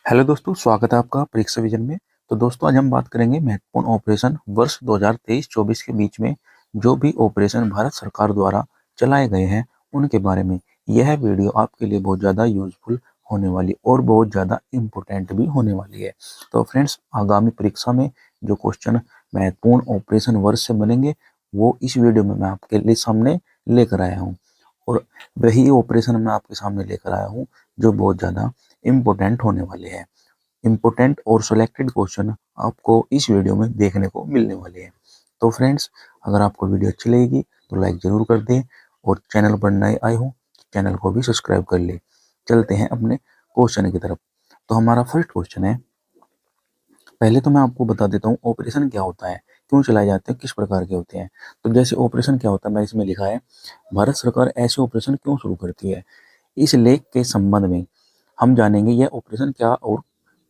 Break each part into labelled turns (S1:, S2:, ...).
S1: Hello दोस्तों, स्वागत है आपका परीक्षा विजन में। तो दोस्तों, आज हम बात करेंगे महत्वपूर्ण ऑपरेशन वर्ष 2023-24 के बीच में जो भी ऑपरेशन भारत सरकार द्वारा चलाए गए हैं उनके बारे में। यह वीडियो आपके लिए बहुत ज़्यादा यूजफुल होने वाली और बहुत ज़्यादा इम्पोर्टेंट भी होने वाली है। तो फ्रेंड्स, आगामी परीक्षा में जो क्वेश्चन महत्वपूर्ण ऑपरेशन वर्ष से बनेंगे वो इस वीडियो में मैं आपके लिए सामने लेकर आया हूँ। और वही ऑपरेशन मैं आपके सामने लेकर आया हूँ जो बहुत ज़्यादा इम्पोर्टेंट होने वाले हैं। इम्पोर्टेंट और सिलेक्टेड क्वेश्चन आपको इस वीडियो में देखने को मिलने वाले हैं। तो फ्रेंड्स, अगर आपको वीडियो अच्छी लगेगी तो लाइक ज़रूर कर दें और चैनल पर नए आए हो चैनल को भी सब्सक्राइब कर ले। चलते हैं अपने क्वेश्चन की तरफ। तो हमारा फर्स्ट क्वेश्चन है, पहले तो मैं आपको बता देता हूँ ऑपरेशन क्या होता है, क्यों चलाए जाते हैं, किस प्रकार के होते हैं। तो जैसे ऑपरेशन क्या होता है, मैं इसमें लिखा है भारत सरकार ऐसे ऑपरेशन क्यों शुरू करती है। इस लेख के संबंध में हम जानेंगे यह ऑपरेशन क्या और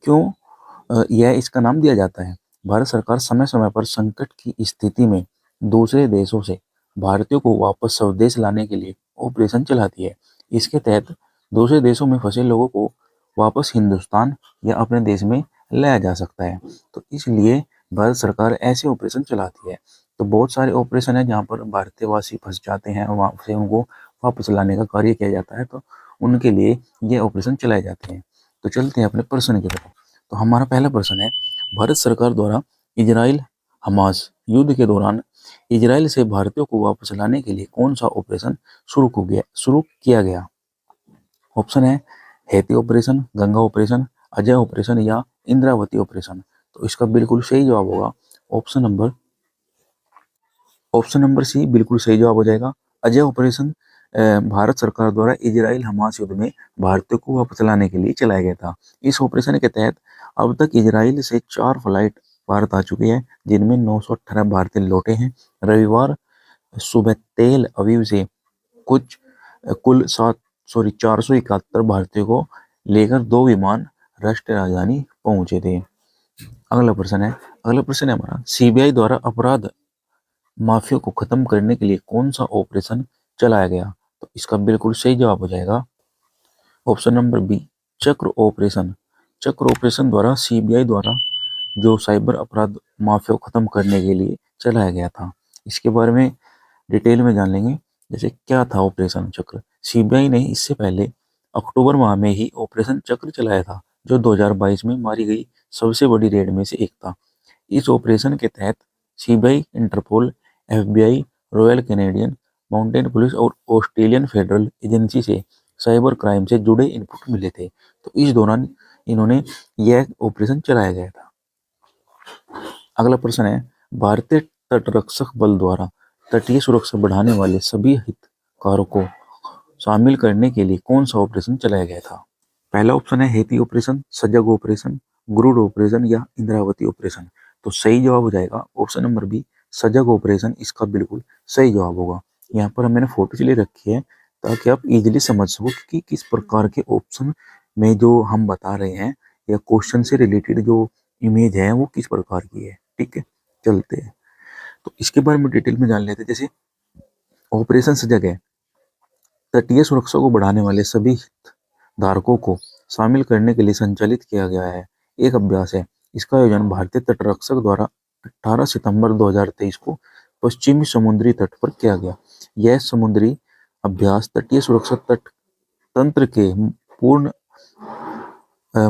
S1: क्यों यह इसका नाम दिया जाता है। भारत सरकार समय समय पर संकट की स्थिति में दूसरे देशों से भारतीयों को वापस स्वदेश लाने के लिए ऑपरेशन चलाती है। इसके तहत दूसरे देशों में फंसे लोगों को वापस हिंदुस्तान या अपने देश में लाया जा सकता है। तो इसलिए भारत सरकार ऐसे ऑपरेशन चलाती है। तो बहुत सारे ऑपरेशन है जहाँ पर भारतीय वासी फंस जाते हैं और वहाँ से उनको वापस लाने का कार्य किया जाता है। तो उनके लिए ये ऑपरेशन चलाए जाते हैं। तो चलते हैं अपने प्रश्न की तरफ। तो हमारा पहला प्रश्न है, भारत सरकार द्वारा इजराइल हमास युद्ध के दौरान इजराइल से भारतीयों को वापस लाने के लिए कौन सा ऑपरेशन शुरू किया गया। ऑप्शन है Haiti operation, Ganga operation, Ajay operation या इंद्रावती ऑपरेशन। तो इसका बिल्कुल सही जवाब होगा ऑप्शन नंबर सी बिल्कुल सही जवाब हो जाएगा। अजय ऑपरेशन भारत सरकार द्वारा इजराइल हमास युद्ध में भारतीयों को वापस लाने के लिए चलाया गया था। इस ऑपरेशन के तहत अब तक इजराइल से 4 फ्लाइट भारत आ चुकी है, जिनमें 918 भारतीय लौटे हैं। रविवार सुबह तेल अवीव से कुछ कुल 471 भारतीयों को लेकर 2 विमान राष्ट्रीय राजधानी पहुंचे थे। अगला प्रश्न है हमारा, सीबीआई द्वारा अपराध माफिया को खत्म करने के लिए कौन सा ऑपरेशन चलाया गया। तो इसका बिल्कुल सही जवाब हो जाएगा ऑप्शन नंबर बी, चक्र ऑपरेशन। चक्र ऑपरेशन द्वारा सीबीआई द्वारा जो साइबर अपराध माफिया को खत्म करने के लिए चलाया गया था। इसके बारे में डिटेल में जान लेंगे। जैसे क्या था ऑपरेशन चक्र। सीबीआई ने इससे पहले अक्टूबर माह में ही ऑपरेशन चक्र चलाया था, जो 2022 में मारी गई सबसे बड़ी रेड में से एक था। इस ऑपरेशन के तहत CBI, Interpol, FBI, Royal Canadian Mountain Police और ऑस्ट्रेलियन फेडरल एजेंसी से साइबर क्राइम से जुड़े इनपुट मिले थे। तो इस दौरान इन्होंने यह ऑपरेशन चलाया गया था। अगला प्रश्न है, भारतीय तटरक्षक बल द्वारा तटीय सुरक्षा बढ़ाने वाले सभी हितधारकों को शामिल करने के लिए कौन सा ऑपरेशन चलाया गया था। पहला ऑप्शन है हैती ऑपरेशन, सजग ऑपरेशन, गुरुड ऑपरेशन या इंद्रावती ऑपरेशन। तो सही जवाब हो जाएगा ऑप्शन नंबर बी, सजग ऑपरेशन। इसका बिल्कुल सही जवाब होगा। यहाँ पर मैंने फोटो चली रखी है ताकि आप इजीली समझ सको कि किस प्रकार के ऑप्शन में जो हम बता रहे हैं या क्वेश्चन से रिलेटेड जो इमेज है वो किस प्रकार की है। ठीक है, चलते हैं। तो इसके बारे में डिटेल में जान लेते हैं। जैसे ऑपरेशन सजग है, तटीय सुरक्षा को बढ़ाने वाले सभी धारकों को शामिल करने के लिए संचालित किया गया है एक अभ्यास है। इसका आयोजन भारतीय तटरक्षक द्वारा 18 सितंबर 2023 को पश्चिमी समुद्री तट पर किया गया। यह समुद्री अभ्यास तटीय सुरक्षा तट तंत्र के पूर्ण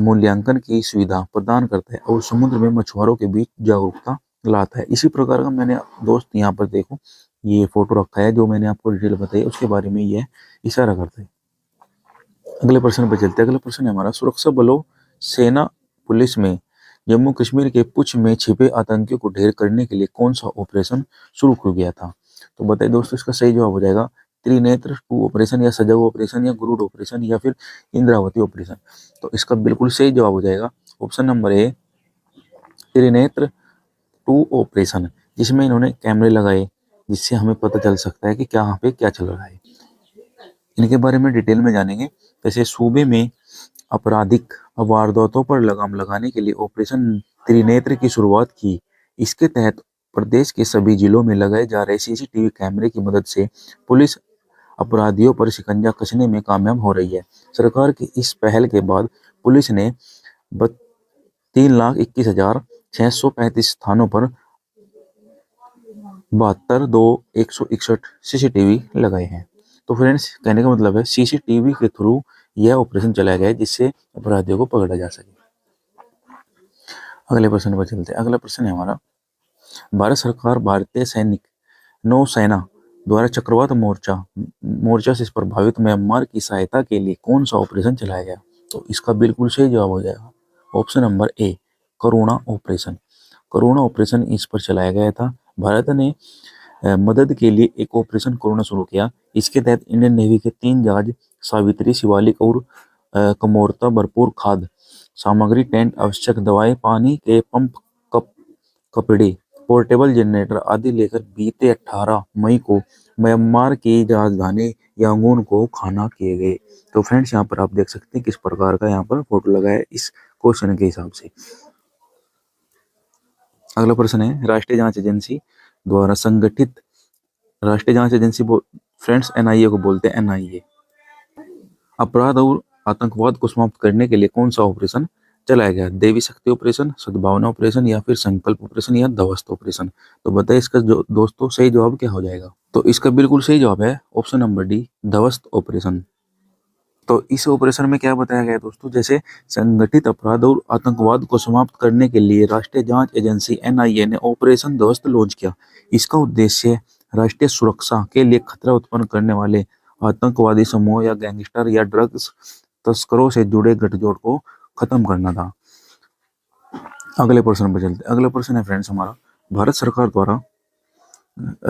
S1: मूल्यांकन की सुविधा प्रदान करता है और समुद्र में मछुआरों के बीच जागरूकता लाता है। इसी प्रकार का मैंने दोस्त यहाँ पर देखो ये फोटो रखा है, जो मैंने आपको डिटेल बताई उसके बारे में यह इशारा करता है। अगले प्रश्न पर चलते हैं। अगला प्रश्न है हमारा, सुरक्षा बलों, सेना, पुलिस में जम्मू कश्मीर के पुंछ में छिपे आतंकियों को ढेर करने के लिए कौन सा ऑपरेशन शुरू किया गया था। तो बताइए दोस्तों, इसका सही जवाब हो जाएगा त्रिनेत्र 2 ऑपरेशन या सजग ऑपरेशन या गुरुड ऑपरेशन या फिर इंद्रावती ऑपरेशन। तो इसका बिल्कुल सही जवाब हो जाएगा option number A, Trinetra 2 operation, जिसमें इन्होंने कैमरे लगाए जिससे हमें पता चल सकता है कि क्या यहाँ पे क्या चल रहा है। इनके बारे में डिटेल में जानेंगे। जैसे सूबे में आपराधिक वारदातों पर लगाम लगाने के लिए ऑपरेशन त्रिनेत्र की शुरुआत की। इसके तहत प्रदेश के सभी जिलों में लगाए जा रहे सीसीटीवी कैमरे की मदद से पुलिस अपराधियों पर शिकंजा कसने में कामयाब हो रही है। सरकार की इस पहल के बाद पुलिस ने 3,21,635 स्थानों पर 72,161 सीसीटीवी लगाए हैं। तो फ्रेंड्स, कहने का मतलब है सीसीटीवी के थ्रू यह ऑपरेशन चलाया गया है जिससे अपराधियों को पकड़ा जा सके। अगले प्रश्न पर चलते हैं। अगला प्रश्न है हमारा, भारत सरकार भारतीय सैनिक नौसेना द्वारा चक्रवात मोर्चा से प्रभावित म्यांमार की सहायता के लिए कौन सा ऑपरेशन चलाया गया? तो इसका बिल्कुल सही जवाब हो जाएगा option number A, Karuna operation. Karuna operation इस पर चलाया गया था। भारत ने मदद के लिए एक ऑपरेशन करुणा शुरू किया। इसके तहत इंडियन नेवी के 3 जहाज सावित्री, शिवालिक और कमोरता भरपूर खाद्य सामग्री, टेंट, आवश्यक दवाएं, पानी के पंप, कपड़े, पोर्टेबल जनरेटर आदि लेकर बीते 18 मई को म्यांमार की राजधानी यांगून को खाना किए गए। तो फ्रेंड्स, यहाँ पर आप देख सकते हैं किस प्रकार का यहाँ पर फोटो लगा है इस क्वेश्चन के हिसाब से। अगला प्रश्न है, राष्ट्रीय जांच एजेंसी द्वारा संगठित, राष्ट्रीय जांच एजेंसी फ्रेंड्स एनआईए को बोलते हैं, एनआईए, अपराध और आतंकवाद को समाप्त करने के लिए कौन सा ऑपरेशन चलाया गया? देवी शक्ति ऑपरेशन, सद्भावना ऑपरेशन या फिर संकल्प ऑपरेशन या ध्वस्त ऑपरेशन? तो बताइए इसका दोस्तों सही जवाब क्या हो जाएगा? तो इसका बिल्कुल सही जवाब है ऑप्शन नंबर डी, ध्वस्त ऑपरेशन। तो इस ऑपरेशन में क्या बताया गया दोस्तों, जैसे संगठित अपराध और आतंकवाद को समाप्त करने के लिए राष्ट्रीय जांच एजेंसी एनआईए ने ऑपरेशन ध्वस्त लॉन्च किया। इसका उद्देश्य राष्ट्रीय सुरक्षा के लिए खतरा उत्पन्न करने वाले आतंकवादी समूह या गैंगस्टर या ड्रग्स तस्करों से जुड़े गठजोड़ को खत्म करना था। अगले प्रश्न पर चलते। अगला प्रश्न है फ्रेंड्स हमारा, भारत सरकार द्वारा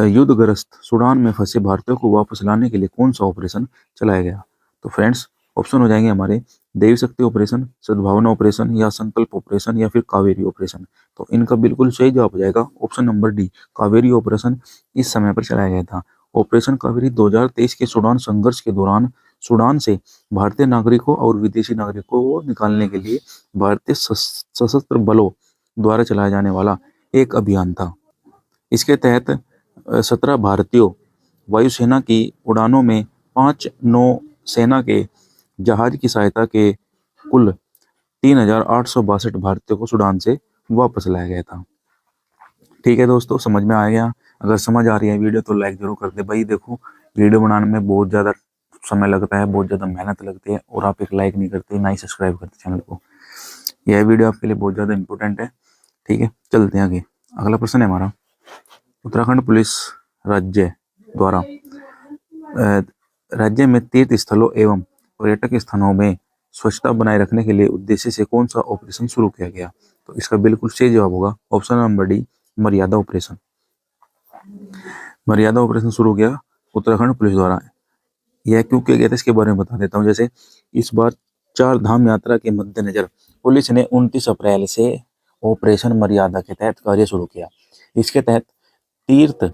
S1: युद्धग्रस्त सूडान में फंसे भारतीयों को वापस लाने के लिए कौन सा ऑपरेशन चलाया गया? तो फ्रेंड्स, ऑप्शन हो जाएंगे हमारे देवी शक्ति ऑपरेशन, सद्भावना ऑपरेशन या संकल्प ऑपरेशन या फिर कावेरी ऑपरेशन। तो इनका बिल्कुल सही जवाब हो जाएगा option number D, Kaveri operation इस समय पर चलाया गया था। ऑपरेशन कावेरी 2023 के सूडान संघर्ष के दौरान सूडान से भारतीय नागरिकों और विदेशी नागरिकों को निकालने के लिए भारतीय सशस्त्र बलों द्वारा चलाया जाने वाला एक अभियान था। इसके तहत 17 भारतीयों वायुसेना की उड़ानों में 5 नौसेना के जहाज की सहायता के कुल 3,862 भारतीयों को सूडान से वापस लाया गया था। ठीक है दोस्तों, समझ में आ गया? अगर समझ आ रही है वीडियो तो लाइक जरूर कर दे भाई। देखो, वीडियो बनाने में बहुत ज़्यादा समय लगता है, बहुत ज़्यादा मेहनत लगती है और आप एक लाइक नहीं करते, ना ही सब्सक्राइब करते चैनल को। यह वीडियो आपके लिए बहुत ज़्यादा इंपॉर्टेंट है। ठीक है, चलते हैं आगे। अगला प्रश्न है हमारा, उत्तराखंड पुलिस राज्य द्वारा राज्य में तीर्थ स्थलों एवं पर्यटक स्थानों में स्वच्छता बनाए रखने के लिए उद्देश्य से कौन सा ऑपरेशन शुरू किया गया? तो इसका बिल्कुल सही जवाब होगा ऑप्शन नंबर डी, मर्यादा ऑपरेशन। मर्यादा ऑपरेशन शुरू किया उत्तराखंड पुलिस द्वारा। यह क्यों किया गया था इसके बारे में बता देता हूँ। जैसे इस बार 4 धाम यात्रा के मद्देनजर पुलिस ने 29 अप्रैल से ऑपरेशन मर्यादा के तहत कार्य शुरू किया। इसके तहत तीर्थ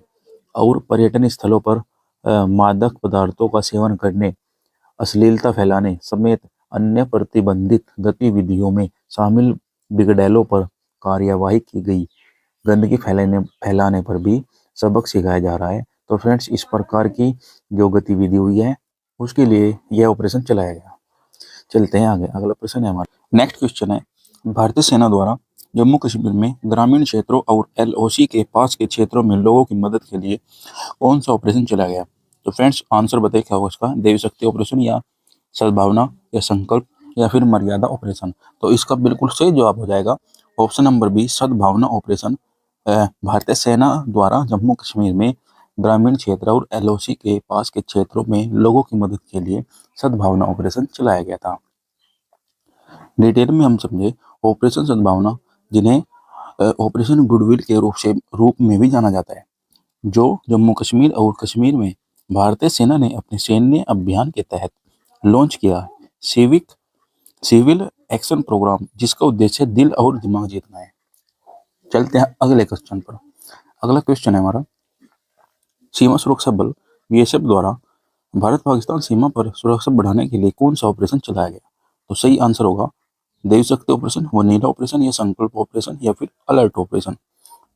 S1: और पर्यटन स्थलों पर मादक पदार्थों का सेवन करने, अश्लीलता फैलाने समेत अन्य प्रतिबंधित गतिविधियों में शामिल बिगड़ैलों पर कार्यवाही की गई। गंदगी फैलाने पर भी सबक सिखाया जा रहा है। तो फ्रेंड्स, इस प्रकार की जो गतिविधि हुई है उसके लिए यह ऑपरेशन चलाया गया। चलते हैं आगे। अगला प्रश्न है हमारा, नेक्स्ट क्वेश्चन है, भारतीय सेना द्वारा जम्मू कश्मीर में ग्रामीण क्षेत्रों और एलओसी के पास के क्षेत्रों में लोगों की मदद के लिए कौन सा ऑपरेशन चलाया गया? तो फ्रेंड्स, आंसर बताइए क्या होगा इसका, देवी शक्ति ऑपरेशन या सद्भावना या संकल्प या फिर मर्यादा ऑपरेशन? तो इसका बिल्कुल सही जवाब हो जाएगा ऑप्शन नंबर बी, सद्भावना ऑपरेशन। भारतीय सेना द्वारा जम्मू कश्मीर में ग्रामीण क्षेत्र और एलओसी के पास के क्षेत्रों में लोगों की मदद के लिए सद्भावना ऑपरेशन चलाया गया था। डिटेल में हम समझे ऑपरेशन सद्भावना, जिन्हें ऑपरेशन गुडविल के रूप में भी जाना जाता है, जो जम्मू कश्मीर और कश्मीर में भारतीय सेना ने अपने सैन्य अभियान के तहत लॉन्च किया सिविल एक्शन प्रोग्राम, जिसका उद्देश्य दिल और दिमाग जीतना है। चलते हैं अगले क्वेश्चन पर। अगला क्वेश्चन है हमारा, सीमा सुरक्षा बल बीएसएफ द्वारा भारत पाकिस्तान सीमा पर सुरक्षा बढ़ाने के लिए कौन सा ऑपरेशन चलाया गया? तो सही आंसर होगा देवी शक्ति ऑपरेशन, वनीला ऑपरेशन या संकल्प ऑपरेशन या फिर अलर्ट ऑपरेशन।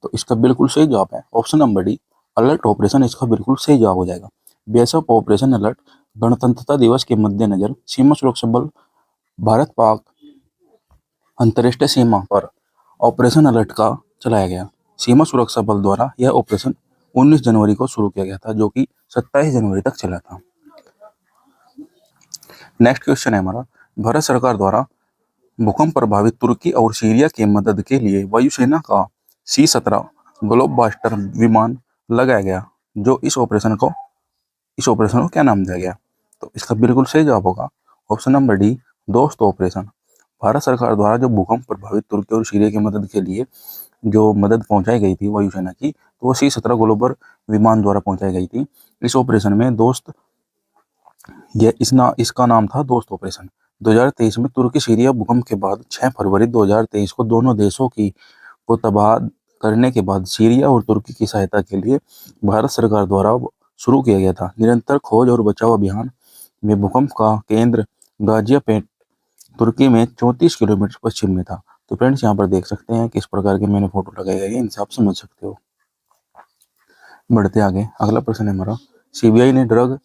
S1: तो इसका बिल्कुल सही जवाब है option number D, alert operation इसका बिल्कुल सही जवाब हो जाएगा। बीएसएफ ऑपरेशन अलर्ट गणतंत्रता दिवस के मद्देनजर सीमा सुरक्षा बल भारत पाक अंतर्राष्ट्रीय सीमा पर ऑपरेशन अलर्ट का चलाया गया। सीमा सुरक्षा बल द्वारा यह ऑपरेशन 19 जनवरी को शुरू किया गया था, जो कि 27 जनवरी तक चला था। नेक्स्ट क्वेश्चन है हमारा, भारत सरकार द्वारा भूकंप प्रभावित तुर्की और सीरिया की मदद के लिए वायुसेना का C-17 ग्लोबस्टर विमान लगाया गया, जो इस ऑपरेशन को क्या नाम दिया गया? तो इसका बिल्कुल सही जवाब होगा ऑप्शन नंबर डी, दोस्त ऑपरेशन। भारत सरकार द्वारा जो भूकंप प्रभावित तुर्की और सीरिया की मदद के लिए जो मदद पहुंचाई गई थी वायुसेना की, तो वो C-17 ग्लोबल विमान द्वारा पहुंचाई गई थी। इस ऑपरेशन में इसका नाम था दोस्त ऑपरेशन। 2023 में तुर्की सीरिया भूकंप के बाद 6 फरवरी 2023 को दोनों देशों को तबाह करने के बाद सीरिया और तुर्की की सहायता के लिए भारत सरकार द्वारा शुरू किया गया था। निरंतर खोज और बचाव अभियान में भूकंप का केंद्र गाजियापेट तुर्की में 34 किलोमीटर पश्चिम में था। तो फ्रेंड्स, यहाँ पर देख सकते हैं किस प्रकार के मैंने फोटो लगाए गए हैं, इनसे आप समझ सकते हो। बढ़ते आगे, अगला प्रश्न है हमारा, सीबीआई ने ड्रग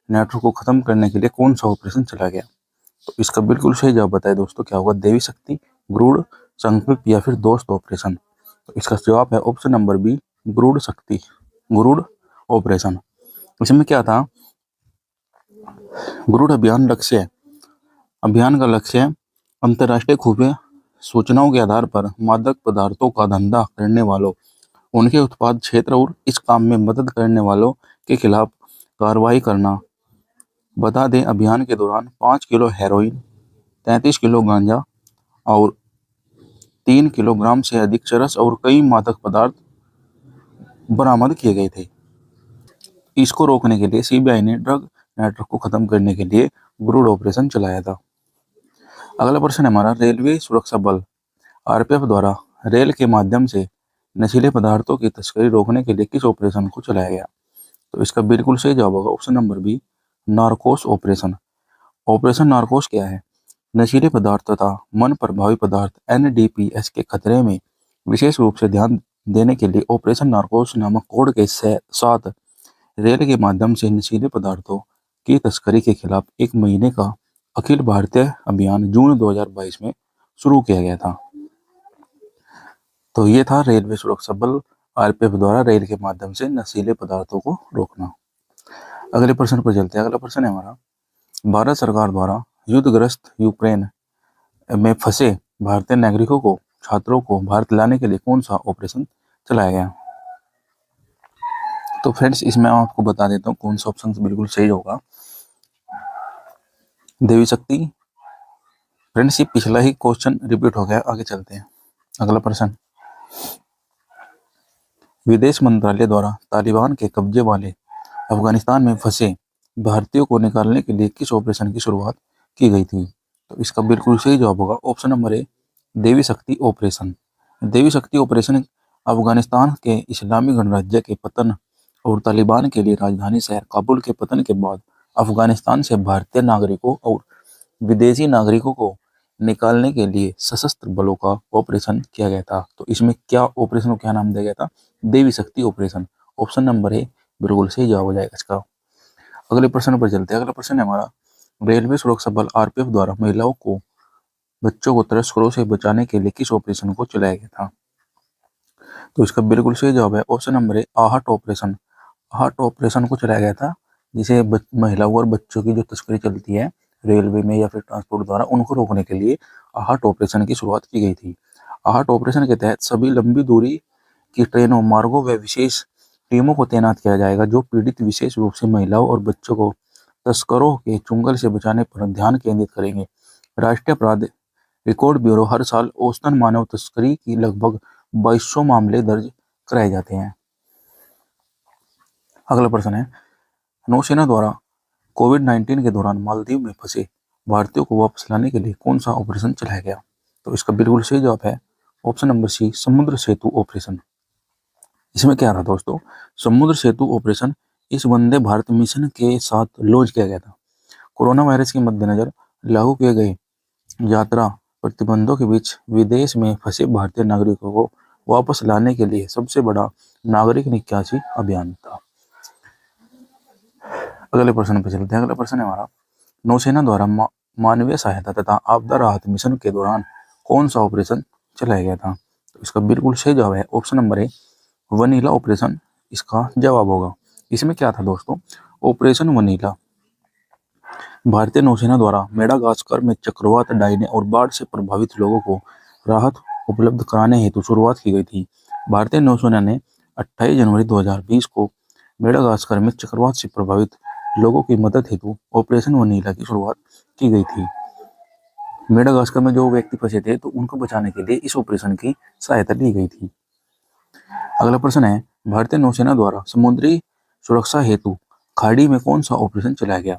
S1: नेटवर्क को खत्म करने के लिए कौन सा ऑपरेशन चलाया गया? तो इसका बिल्कुल सही जवाब बताए दोस्तों, क्या होगा? देवी शक्ति, गरुड़, संकल्प या फिर दोस्त ऑपरेशन। तो इसका जवाब है option number B, Garuda operation. इसमें क्या था? गरुड़ अभियान का लक्ष्य अंतर्राष्ट्रीय खुफिया सूचनाओं के आधार पर मादक पदार्थों का धंधा करने वालों, उनके उत्पाद क्षेत्र और इस काम में मदद करने वालों के खिलाफ कार्रवाई करना। बता दें, अभियान के दौरान 5 किलो हेरोइन, 33 किलो गांजा और 3 किलोग्राम से अधिक चरस और कई मादक पदार्थ बरामद किए गए थे। इसको रोकने के लिए सीबीआई ने ड्रग नेटवर्क को खत्म करने के लिए गरुड़ ऑपरेशन चलाया था। अगला प्रश्न है हमारा, रेलवे सुरक्षा बल आरपीएफ द्वारा रेल के माध्यम से नशीले पदार्थों की तस्करी रोकने के लिए किस ऑपरेशन को चलाया गया? तो इसका बिल्कुल सही जवाब होगा option number B, Narcos operation. Operation Narcos क्या है? नशीले पदार्थ तथा मन प्रभावी पदार्थ एनडीपीएस के खतरे में विशेष रूप से ध्यान देने के लिए ऑपरेशन नार्कोस नामक कोड के साथ रेल के माध्यम से नशीले पदार्थों की तस्करी के खिलाफ 1 महीने का अखिल भारतीय अभियान जून 2022 में शुरू किया गया था। तो ये था रेलवे सुरक्षा बल आरपीएफ द्वारा रेल के माध्यम से नशीले पदार्थों को रोकना। अगले प्रश्न पर चलते हैं। अगला प्रश्न है हमारा, भारत सरकार द्वारा युद्धग्रस्त यूक्रेन में फंसे भारतीय नागरिकों को छात्रों को भारत लाने के लिए कौन सा ऑपरेशन चलाया गया? तो फ्रेंड्स, इसमें आपको बता देता हूँ कौन सा ऑप्शन बिल्कुल सही होगा, देवी शक्ति। फ्रेंड्स, ये पिछला ही क्वेश्चन रिपीट हो गया। आगे चलते हैं। अगला प्रश्न, विदेश मंत्रालय द्वारा तालिबान के कब्जे वाले अफगानिस्तान में फंसे भारतीयों को निकालने के लिए किस ऑपरेशन की शुरुआत की गई थी? तो इसका बिल्कुल सही जवाब होगा ऑप्शन नंबर ए, देवी शक्ति ऑपरेशन। देवी शक्ति ऑपरेशन अफगानिस्तान के इस्लामी गणराज्य के पतन और तालिबान के लिए राजधानी शहर काबुल के पतन के बाद अफगानिस्तान से भारतीय नागरिकों और विदेशी नागरिकों को निकालने के लिए सशस्त्र बलों का ऑपरेशन किया गया था। तो इसमें क्या ऑपरेशन को क्या नाम दिया गया था? देवी शक्ति ऑपरेशन। ऑप्शन नंबर ए बिल्कुल सही जवाब हो जाएगा इसका। अगले प्रश्न पर चलते हैं। अगला प्रश्न है हमारा, रेलवे सुरक्षा बल आरपीएफ द्वारा महिलाओं को बच्चों को तस्करों से बचाने के लिए किस ऑपरेशन को चलाया गया था? तो इसका बिल्कुल सही जवाब है ऑप्शन नंबर ए, आहट ऑपरेशन। आहट ऑपरेशन को चलाया गया था, जिसे महिलाओं और बच्चों की जो तस्करी चलती है रेलवे में या फिर ट्रांसपोर्ट द्वारा, उनको रोकने के लिए आहट ऑपरेशन की शुरुआत की गई थी। आहट ऑपरेशन के तहत सभी लंबी दूरी की ट्रेनों, मार्गों व विशेष टीमों को तैनात किया जाएगा, जो पीड़ित विशेष रूप से महिलाओं और बच्चों को तस्करों के चुंगल से बचाने पर ध्यान केंद्रित करेंगे। राष्ट्रीय अपराध रिकॉर्ड ब्यूरो हर साल औसतन मानव तस्करी की लगभग 2200 मामले दर्ज कराए जाते हैं। अगला प्रश्न है, नौसेना द्वारा कोविड-19 के दौरान मालदीव में फंसे भारतीयों को वापस लाने के लिए कौन सा ऑपरेशन चलाया गया? तो इसका बिल्कुल सही जवाब है ऑप्शन नंबर सी, समुद्र सेतु ऑपरेशन। इसमें क्या था दोस्तों? समुद्र सेतु ऑपरेशन इस वंदे भारत मिशन के साथ लॉन्च किया गया था। कोरोना वायरस के मद्देनजर लागू किए गए यात्रा प्रतिबंधों के बीच विदेश में फंसे भारतीय नागरिकों को वापस लाने के लिए सबसे बड़ा नागरिक निकासी अभियान था। अगले प्रश्न पर चलते हैं। अगला प्रश्न है हमारा, नौसेना द्वारा मानवीय सहायता तथा आपदा राहत मिशन के दौरान कौन सा ऑपरेशन चलाया गया था? तो इसका बिल्कुल सही जवाब है option number A, vanilla operation इसका जवाब होगा। इसमें क्या था दोस्तों, ऑपरेशन वनीला भारतीय नौसेना द्वारा मेडागास्कर में चक्रवात, डायने और बाढ़ से प्रभावित लोगों को राहत उपलब्ध कराने हेतु शुरुआत की गई थी। भारतीय नौसेना ने 28 जनवरी 2020 को मेडागास्कर में चक्रवात से प्रभावित लोगों की मदद हेतु ऑपरेशन वनीला की शुरुआत की गई थी। मेडागास्कर में जो व्यक्ति फंसे थे तो उनको बचाने के लिए इस ऑपरेशन की सहायता ली गई थी। अगला प्रश्न है, भारतीय नौसेना द्वारा समुद्री सुरक्षा हेतु खाड़ी में कौन सा ऑपरेशन चलाया गया?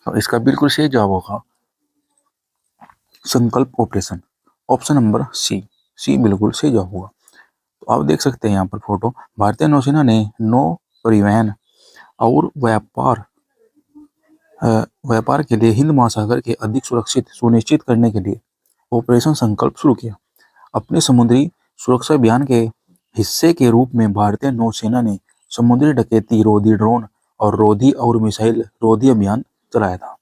S1: तो इसका बिल्कुल सही जवाब होगा संकल्प ऑपरेशन, ऑप्शन नंबर सी। सी बिल्कुल सही जवाब होगा। तो आप देख सकते हैं यहाँ पर फोटो, भारतीय नौसेना ने नौ परिवहन और व्यापार के लिए हिंद महासागर के अधिक सुरक्षित सुनिश्चित करने के लिए ऑपरेशन संकल्प शुरू किया। अपने समुद्री सुरक्षा अभियान के हिस्से के रूप में भारतीय नौसेना ने समुद्री डकैती रोधी ड्रोन और रोधी और मिसाइल रोधी अभियान चलाया था।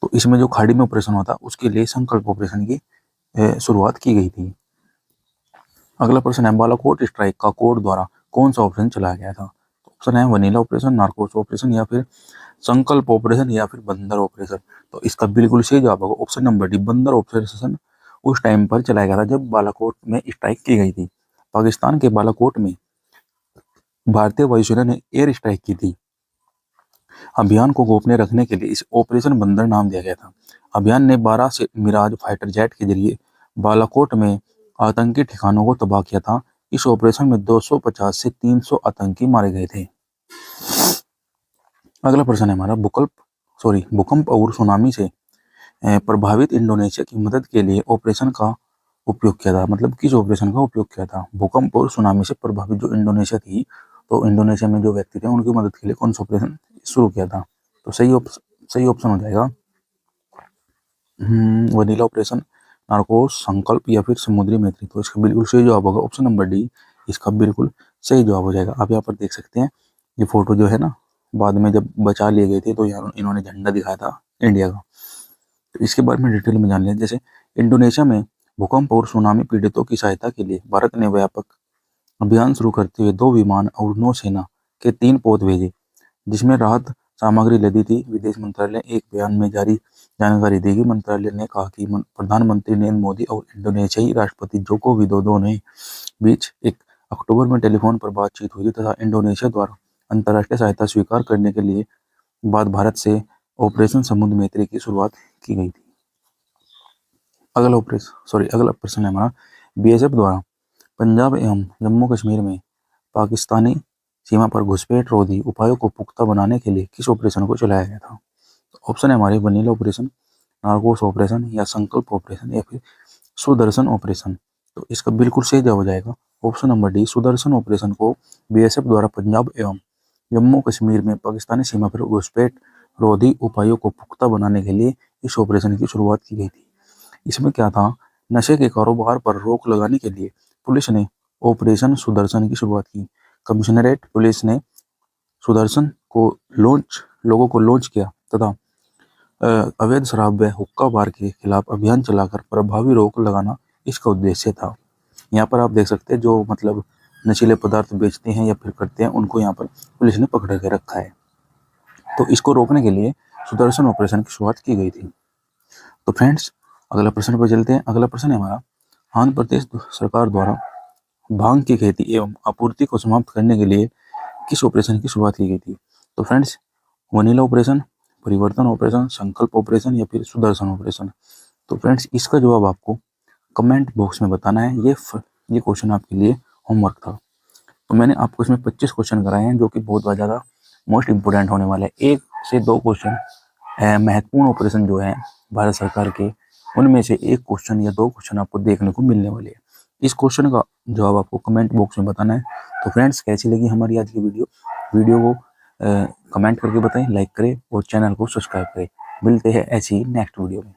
S1: तो इसमें जो खाड़ी में ऑपरेशन हुआ था उसके लिए संकल्प ऑपरेशन की शुरुआत की गई थी। अगला प्रश्न है, बालाकोट स्ट्राइक का कोड द्वारा कौन सा ऑपरेशन चलाया गया था? तो ऑप्शन है वनीला ऑपरेशन, नार्कोस ऑपरेशन या फिर संकल्प ऑपरेशन या फिर बंदर ऑपरेशन। तो इसका बिल्कुल सही जवाब होगा ऑप्शन नंबर डी, बंदर ऑपरेशन उस टाइम पर चलाया गया था जब बालाकोट में स्ट्राइक की गई थी। पाकिस्तान के बालाकोट में भारतीय वायुसेना ने एयर स्ट्राइक की थी। अभियान को गोपनीय रखने के लिए इस ऑपरेशन बंदर नाम दिया गया था। अभियान ने 12 से मिराज फाइटर जेट के जरिए बालाकोट में आतंकी ठिकानों को तबाह किया था। इस ऑपरेशन में 250 से 300 आतंकी मारे गए थे। अगला प्रश्न है हमारा, भूकंप और सुनामी से प्रभावित इंडोनेशिया की मदद के लिए ऑपरेशन का उपयोग किया था। मतलब किस ऑपरेशन का उपयोग किया था? भूकंप और सुनामी से प्रभावित जो इंडोनेशिया थी, तो इंडोनेशिया में जो व्यक्ति थे उनकी मदद के लिए कौन सा ऑपरेशन शुरू किया था? तो सही ऑप्शन हो जाएगा वनीला ऑपरेशन, नार्कोस, संकल्प या फिर समुद्री मैत्री। तो इसका बिल्कुल सही जवाब होगा ऑप्शन नंबर डी, इसका बिल्कुल सही जवाब हो जाएगा। आप यहाँ पर देख सकते हैं ये फोटो जो है ना, बाद में जब बचा लिए गए थे तो यहाँ इन्होंने झंडा दिखाया था इंडिया का। तो इसके बारे में डिटेल में जान लें। जैसे इंडोनेशिया में भूकंप और सुनामी पीड़ितों की सहायता के लिए भारत ने व्यापक अभियान शुरू करते हुए 2 विमान और नौसेना के 3 पोत भेजे, जिसमें राहत सामग्री लदी थी। विदेश मंत्रालय एक बयान में जारी जानकारी देगी। मंत्रालय ने कहा कि प्रधानमंत्री नरेंद्र मोदी और इंडोनेशियाई राष्ट्रपति जोको विदोदो ने बीच 1 अक्टूबर में टेलीफोन पर बातचीत हुई तथा इंडोनेशिया द्वारा अंतर्राष्ट्रीय सहायता स्वीकार करने के लिए बाद भारत से ऑपरेशन समुद्र मैत्री की शुरुआत की गई थी। अगला प्रश्न है हमारा, बीएसएफ द्वारा पंजाब एवं जम्मू कश्मीर में पाकिस्तानी सीमा पर घुसपैठ रोधी उपायों को पुख्ता बनाने के लिए किस ऑपरेशन को चलाया गया था? तो ऑप्शन है हमारे वनीला ऑपरेशन, नार्कोस ऑपरेशन या संकल्प ऑपरेशन या फिर सुदर्शन ऑपरेशन। तो इसका बिल्कुल सही जवाब हो जाएगा option number D, Sudarshan operation को बीएसएफ द्वारा पंजाब एवं जम्मू कश्मीर में पाकिस्तानी सीमा पर घुसपैठ रोधी उपायों को पुख्ता बनाने के लिए इस ऑपरेशन की शुरुआत की गई थी। इसमें क्या था, नशे के कारोबार पर रोक लगाने के लिए पुलिस ने ऑपरेशन सुदर्शन की शुरुआत की। कमिश्नरेट पुलिस ने सुदर्शन लोगों को लॉन्च किया तथा अवैध शराब व हुक्का बार के खिलाफ अभियान चलाकर प्रभावी रोक लगाना इसका उद्देश्य था। यहाँ पर आप देख सकते हैं जो मतलब नशीले पदार्थ बेचते हैं या फिर करते हैं उनको यहाँ पर पुलिस ने पकड़ के रखा है। तो इसको रोकने के लिए सुदर्शन ऑपरेशन की शुरुआत की गई थी। तो फ्रेंड्स अगला प्रश्न पर चलते हैं। अगला प्रश्न है हमारा, आंध्र प्रदेश सरकार द्वारा भांग की खेती एवं आपूर्ति को समाप्त करने के लिए किस ऑपरेशन की शुरुआत की गई थी? तो फ्रेंड्स वनीला ऑपरेशन, परिवर्तन ऑपरेशन, संकल्प ऑपरेशन या फिर सुदर्शन ऑपरेशन। तो फ्रेंड्स इसका जवाब आपको कमेंट बॉक्स में बताना है। ये क्वेश्चन आपके लिए होमवर्क था। तो मैंने आपको इसमें 25 क्वेश्चन कराए हैं जो कि बहुत ज़्यादा मोस्ट इंपोर्टेंट होने वाले हैं। 1 से 2 क्वेश्चन महत्वपूर्ण ऑपरेशन जो है भारत सरकार के, उनमें से 1 क्वेश्चन या 2 क्वेश्चन आपको देखने को मिलने वाले हैं। इस क्वेश्चन का जवाब आपको कमेंट बॉक्स में बताना है। तो फ्रेंड्स कैसी लगी हमारी आज की वीडियो को कमेंट करके बताएं, लाइक करें और चैनल को सब्सक्राइब करें। मिलते हैं ऐसी ही नेक्स्ट वीडियो में।